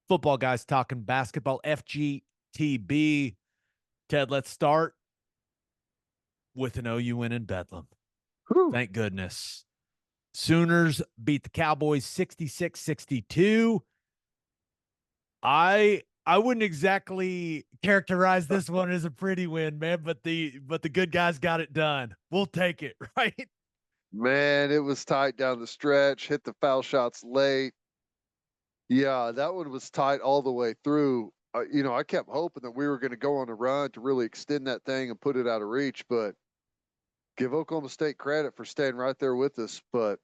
Football Guys Talking Basketball, FGTB. Ted, let's start with an OU win in Bedlam. Whew. Thank goodness. Sooners beat the Cowboys 66-62. I wouldn't exactly characterize this one as a pretty win, man, but the good guys got it done. We'll take it, right? Man, it was tight down the stretch, hit the foul shots late. Yeah, that one was tight all the way through. I kept hoping that we were going to go on a run to really extend that thing and put it out of reach, but give Oklahoma State credit for staying right there with us. But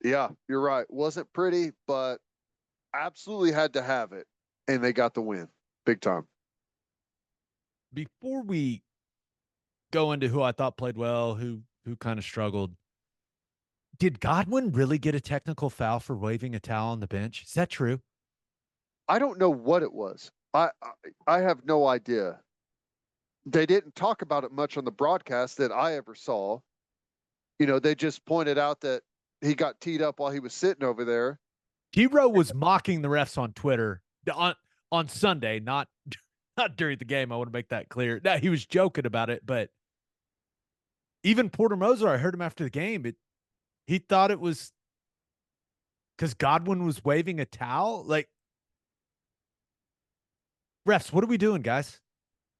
yeah, you're right. Wasn't pretty, but absolutely had to have it. And they got the win. Big time. Before we go into who I thought played well, who kind of struggled, did Godwin really get a technical foul for waving a towel on the bench? Is that true? I don't know what it was. I have no idea. They didn't talk about it much on the broadcast that I ever saw. They just pointed out that he got teed up while he was sitting over there. T-Row was mocking the refs on Twitter on Sunday, not during the game. I want to make that clear. No, he was joking about it, but even Porter Moser, I heard him after the game. He thought it was because Godwin was waving a towel. Like, refs, what are we doing, guys?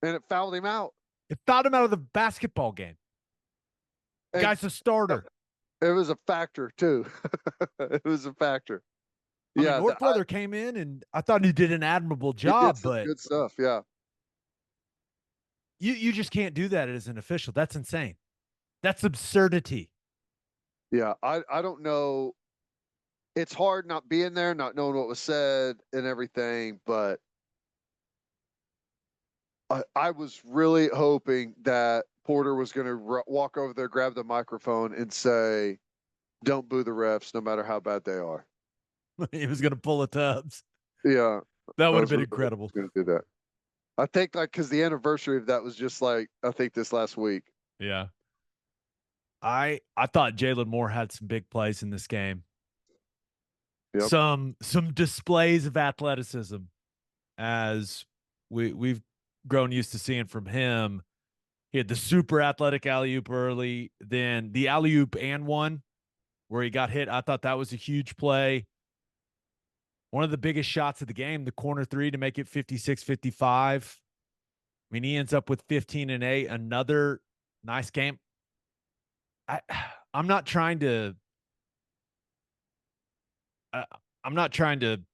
And it fouled him out. It fouled him out of the basketball game. The guy's a starter. It was a factor, too. It was a factor. Yeah, Northweather came in, and I thought he did an admirable job. But good stuff, yeah. You just can't do that as an official. That's insane. That's absurdity. Yeah, I don't know. It's hard not being there, not knowing what was said and everything, but I was really hoping that Porter was going to walk over there, grab the microphone, and say, "Don't boo the refs, no matter how bad they are." He was going to pull a Tubbs. Yeah, that would have been incredible. Going to do that. I think because the anniversary of that was just I think this last week. Yeah. I thought Jalen Moore had some big plays in this game. Yep. Some displays of athleticism, as we've grown used to seeing from him. He had the super athletic alley-oop early, then the alley-oop and one where he got hit. I thought that was a huge play. One of the biggest shots of the game, the corner three to make it 56-55. I mean, he ends up with 15 and 8. Another nice game. I'm not trying to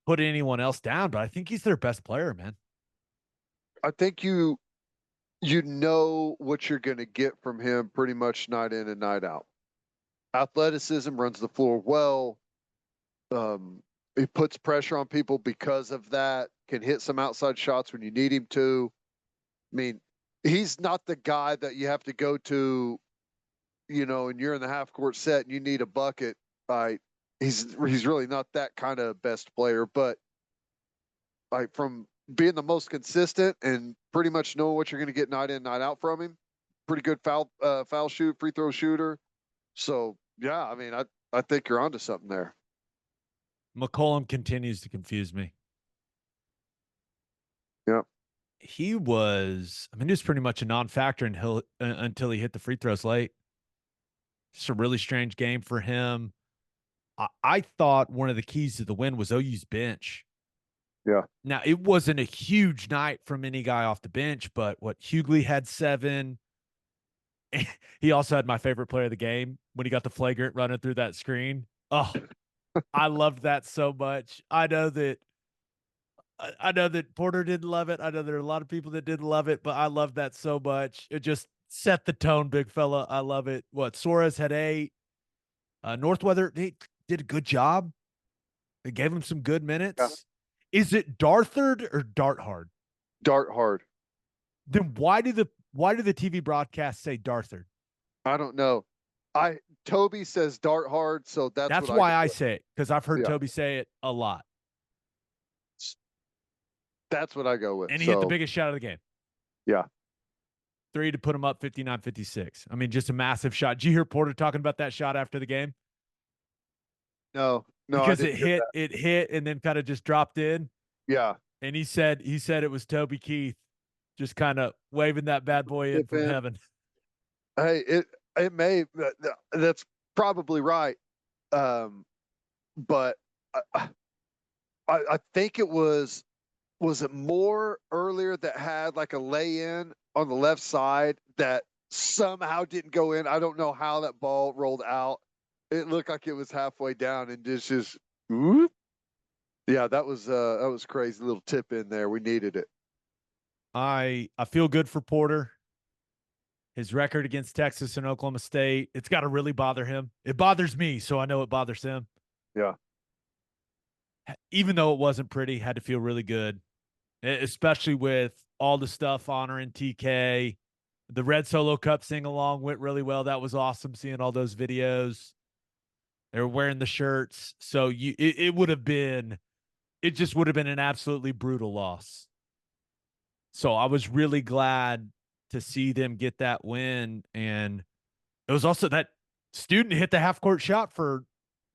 put anyone else down, but I think he's their best player, man. I think you know what you're going to get from him pretty much night in and night out. Athleticism, runs the floor well. He puts pressure on people because of that, can hit some outside shots when you need him to. I mean, he's not the guy that you have to go to, and you're in the half court set and you need a bucket. He's really not that kind of best player, but from being the most consistent and pretty much knowing what you're going to get night in, night out from him, pretty good foul free throw shooter. So yeah, I mean, I think you're onto something there. McCollum continues to confuse me. Yeah. He was pretty much a non-factor until he hit the free throws late. Just a really strange game for him. I thought one of the keys to the win was OU's bench. Yeah. Now, it wasn't a huge night from any guy off the bench, but Hughley had 7. He also had my favorite player of the game when he got the flagrant running through that screen. Oh, I loved that so much. I know that Porter didn't love it. I know there are a lot of people that didn't love it, but I love that so much. It just set the tone, big fella. I love it. Suarez had 8. Northweather, they did a good job. They gave him some good minutes. Yeah. Is it Darthard or Darthard? Darthard. Then why do the TV broadcasts say Darthard? I don't know. Toby says Darthard, so that's why I say it, because I've heard Toby say it a lot. That's what I go with. And he hit the biggest shot of the game. Yeah. 3 to put him up 59-56. I mean, just a massive shot. Did you hear Porter talking about that shot after the game? No, because it hit, and then kind of just dropped in. Yeah. And he said it was Toby Keith just kind of waving that bad boy in from heaven. Hey, it may that's probably right. But I think it was it Moore earlier that had like a lay in on the left side that somehow didn't go in. I don't know how that ball rolled out. It looked like it was halfway down and just whoop. Yeah, that was crazy. Little tip in there. We needed it. I feel good for Porter. His record against Texas and Oklahoma State, it's got to really bother him. It bothers me, so I know it bothers him. Yeah. Even though it wasn't pretty, had to feel really good, especially with all the stuff honoring TK. The Red Solo Cup sing along went really well. That was awesome seeing all those videos. They were wearing the shirts. So it would have been, it just would have been an absolutely brutal loss. So I was really glad to see them get that win. And it was also that student hit the half court shot for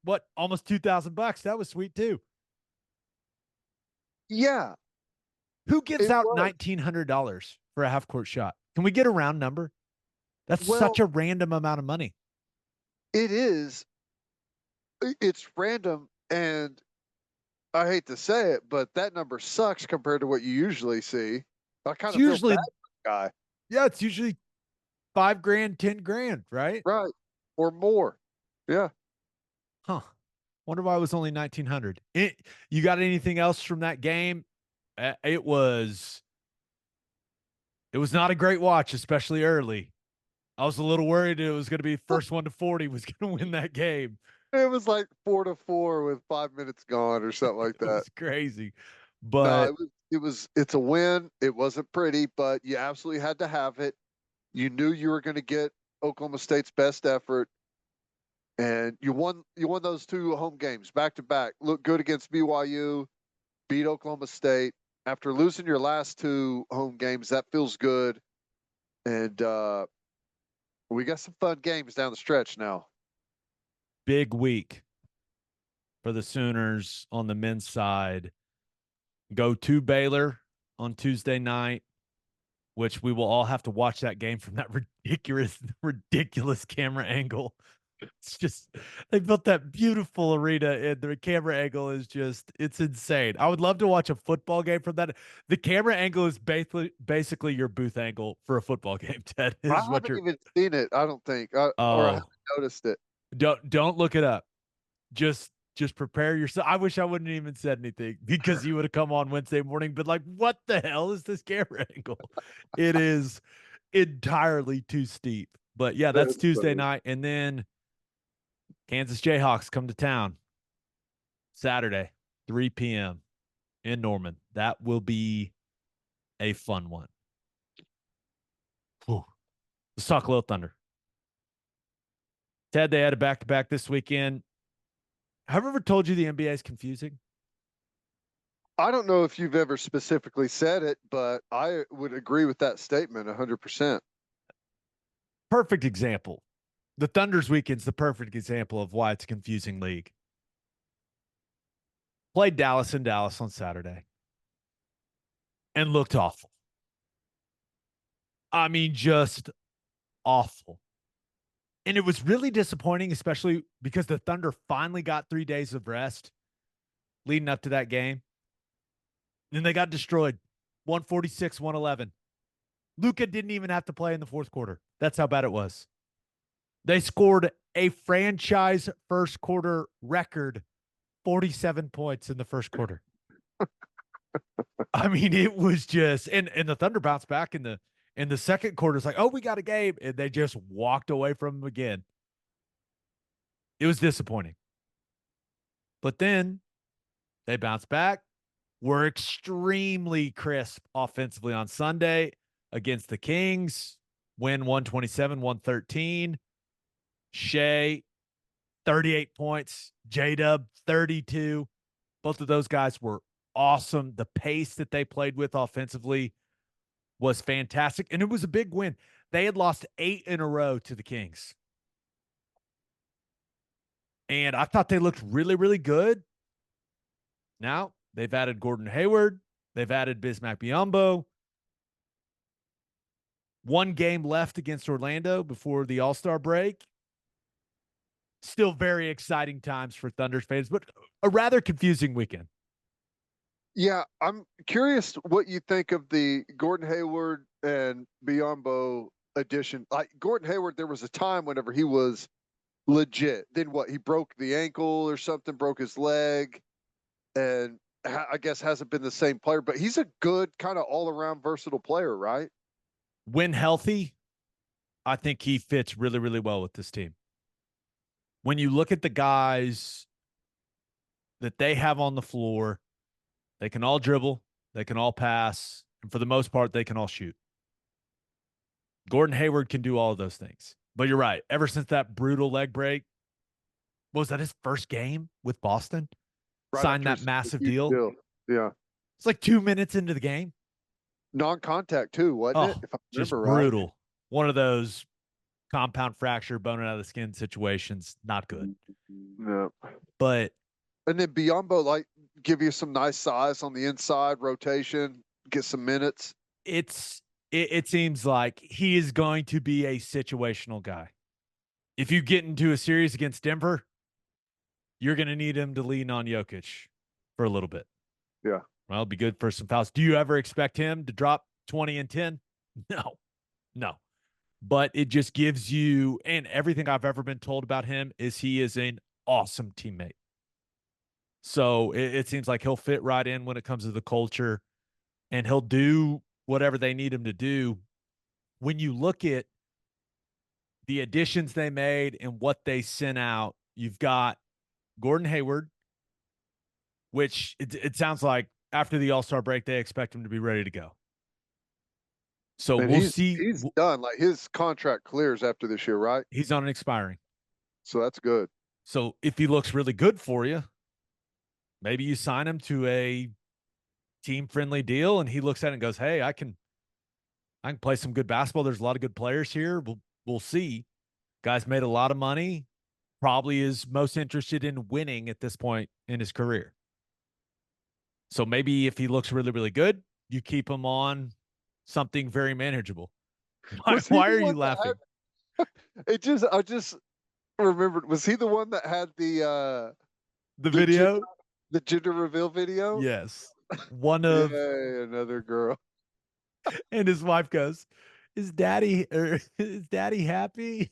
what, almost $2,000. That was sweet too. Yeah. Who gives out $1,900 for a half court shot? Can we get a round number? That's such a random amount of money. It is. It's random, and I hate to say it, but that number sucks compared to what you usually see. I kind of feel bad for the guy. Yeah, it's usually $5,000, $10,000, right? Right. Or more. Yeah. Huh. Wonder why it was only 1,900. You got anything else from that game? It was not a great watch, especially early. I was a little worried it was going to be first one to 40 was going to win that game. It was like 4-4 with 5 minutes gone or something like that. It was crazy. But no, it's a win. It wasn't pretty, but you absolutely had to have it. You knew you were going to get Oklahoma State's best effort, and you won those 2 home games back to back. Looked good against BYU, beat Oklahoma State. After losing your last 2 home games, that feels good. And we got some fun games down the stretch now. Big week for the Sooners on the men's side. Go to Baylor on Tuesday night, which we will all have to watch that game from that ridiculous camera angle. It's just, they built that beautiful arena and the camera angle is just, it's insane. I would love to watch a football game from that. The camera angle is basically your booth angle for a football game, Ted. I haven't even seen it, I don't think. Or I haven't noticed it. Don't look it up. Just prepare yourself. I wish I wouldn't even said anything because you would have come on Wednesday morning, but like, what the hell is this camera angle? It is entirely too steep. But yeah, that's Tuesday night. And then Kansas Jayhawks come to town Saturday, 3 p.m. in Norman. That will be a fun one. Whew. Let's talk a little Thunder. Ted, they had a back-to-back this weekend. Have I ever told you the NBA is confusing? I don't know if you've ever specifically said it, but I would agree with that statement 100%. Perfect example. The Thunder's weekend's the perfect example of why it's a confusing league. Played Dallas in Dallas on Saturday and looked awful. I mean, just awful. And it was really disappointing, especially because the Thunder finally got 3 days of rest leading up to that game. Then they got destroyed, 146-111. Luka didn't even have to play in the fourth quarter. That's how bad it was. They scored a franchise first quarter record 47 points in the first quarter. I mean, it was just, and the Thunder bounced back in the second quarter. It's like, oh, we got a game. And they just walked away from them again. It was disappointing. But then they bounced back. Were extremely crisp offensively on Sunday against the Kings. Win 127-113. Shea, 38 points. J-Dub, 32. Both of those guys were awesome. The pace that they played with offensively was fantastic, and it was a big win. They had lost 8 in a row to the Kings. And I thought they looked really, really good. Now, They've added Gordon Hayward. They've added Bismack Biyombo. One game left against Orlando before the All-Star break. Still very exciting times for Thunder fans, but a rather confusing weekend. Yeah, I'm curious what you think of the Gordon Hayward and Biyombo addition. Like Gordon Hayward, there was a time whenever he was legit. Then what? He broke the ankle or something, broke his leg, and I guess hasn't been the same player. But he's a good kind of all-around versatile player, right? When healthy, I think he fits really, really well with this team. When you look at the guys that they have on the floor, they can all dribble, they can all pass, and for the most part, they can all shoot. Gordon Hayward can do all of those things. But you're right. Ever since that brutal leg break, was that his first game with Boston? Right, signed that massive deal. Yeah. It's like 2 minutes into the game. Non-contact too, wasn't it? Oh, If I just remember brutal. right. One of those compound fracture, bone out of the skin situations. Not good. No. But And then Biyombo, like, give you some nice size on the inside, rotation, get some minutes. it seems like he is going to be a situational guy. If you get into a series against Denver, you're going to need him to lean on Jokic for a little bit. Yeah. Well, it'll be good for some fouls. Do you ever expect him to drop 20 and 10? No. But it just gives you, and everything I've ever been told about him is he is an awesome teammate. So it seems like he'll fit right in when it comes to the culture, and he'll do whatever they need him to do. When you look at the additions they made and what they sent out, you've got Gordon Hayward, which it sounds like after the All-Star break, they expect him to be ready to go. So and we'll see. He's done. Like his contract clears after this year, right? He's on an expiring. So that's good. So if he looks really good for you, maybe you sign him to a team-friendly deal, and he looks at it and goes, "Hey, I can play some good basketball. There's a lot of good players here. We'll see." Guy's made a lot of money. Probably is most interested in winning at this point in his career. So maybe if he looks really, really good, you keep him on something very manageable. Why are you laughing? I just remembered. Was he the one that had the video? The gender reveal video? Yes. One of another girl. And his wife goes, is daddy happy?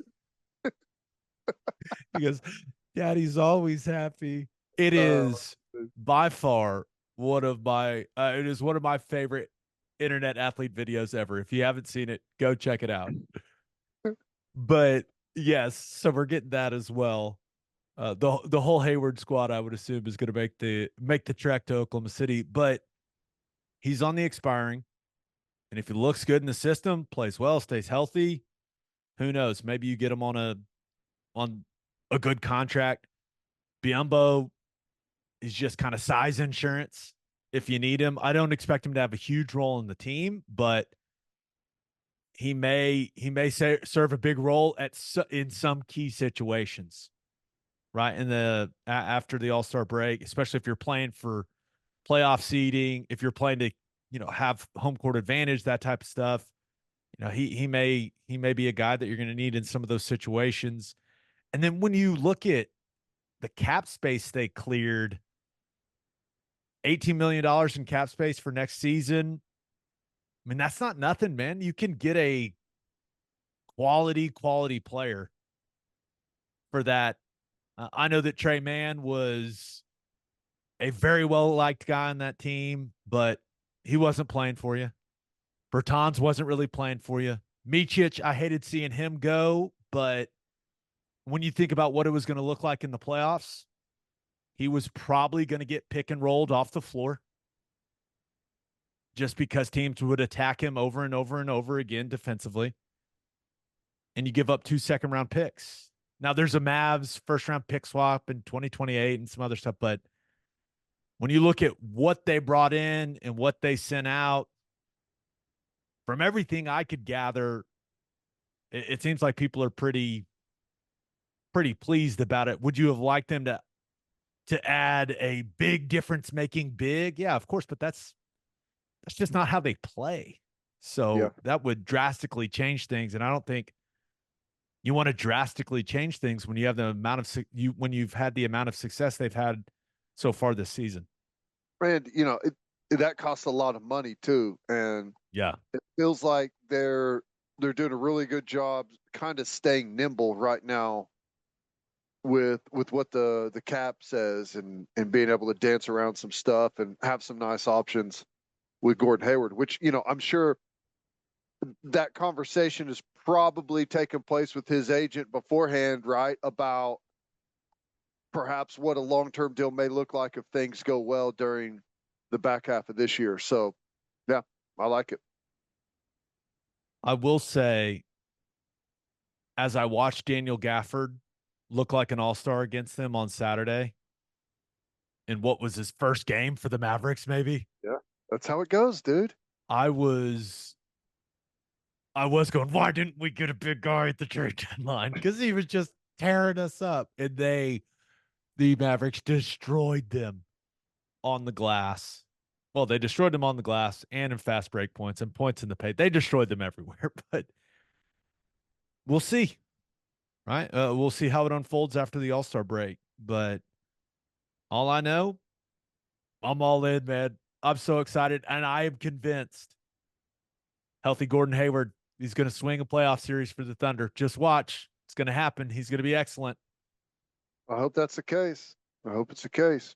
He goes, "Daddy's always happy." It is by far one of my favorite internet athlete videos ever. If you haven't seen it, go check it out. But yes, so we're getting that as well. The whole Hayward squad, I would assume, is going to make the trek to Oklahoma City, but he's on the expiring. And if he looks good in the system, plays well, stays healthy, who knows? Maybe you get him on a good contract. Biyombo is just kind of size insurance if you need him. I don't expect him to have a huge role in the team, but he may serve a big role in some key situations, right? After the All-Star break, especially if you're playing for playoff seeding, if you're playing to have home court advantage, that type of stuff. He may be a guy that you're going to need in some of those situations. And then when you look at the cap space they cleared, $18 million in cap space for next season. I mean, that's not nothing, man. You can get a quality player for that. I know that Trey Mann was a very well-liked guy on that team, but he wasn't playing for you. Bertans wasn't really playing for you. Micic, I hated seeing him go, but when you think about what it was going to look like in the playoffs, he was probably going to get pick and rolled off the floor just because teams would attack him over and over and over again defensively. And you give up 2 second-round picks. Now, there's a Mavs first-round pick swap in 2028 and some other stuff, but when you look at what they brought in and what they sent out, from everything I could gather, it seems like people are pretty pleased about it. Would you have liked them to to add a big difference making big. Yeah, of course, but that's just not how they play. Yeah. So that would drastically change things. And I don't think you want to drastically change things when you have the amount of when you've had the amount of success they've had so far this season. And that costs a lot of money too, and Yeah, it feels like they're doing a really good job kind of staying nimble right now with what the cap says, and being able to dance around some stuff and have some nice options with Gordon Hayward, which I'm sure that conversation has probably taken place with his agent beforehand, right? About perhaps what a long-term deal may look like if things go well during the back half of this year. So, yeah, I like it. I will say, as I watched Daniel Gafford look like an all-star against them on Saturday in what was his first game for the Mavericks, maybe. Yeah, that's how it goes, dude. I was going, why didn't we get a big guy at the trade deadline? Because he was just tearing us up. And the Mavericks destroyed them on the glass. Well, they destroyed them on the glass and in fast break points and points in the paint. They destroyed them everywhere, but we'll see, right? We'll see how it unfolds after the All-Star break. But all I know, I'm all in, man. I'm so excited, and I am convinced healthy Gordon Hayward, he's going to swing a playoff series for the Thunder. Just watch. It's going to happen. He's going to be excellent. I hope that's the case. I hope it's the case.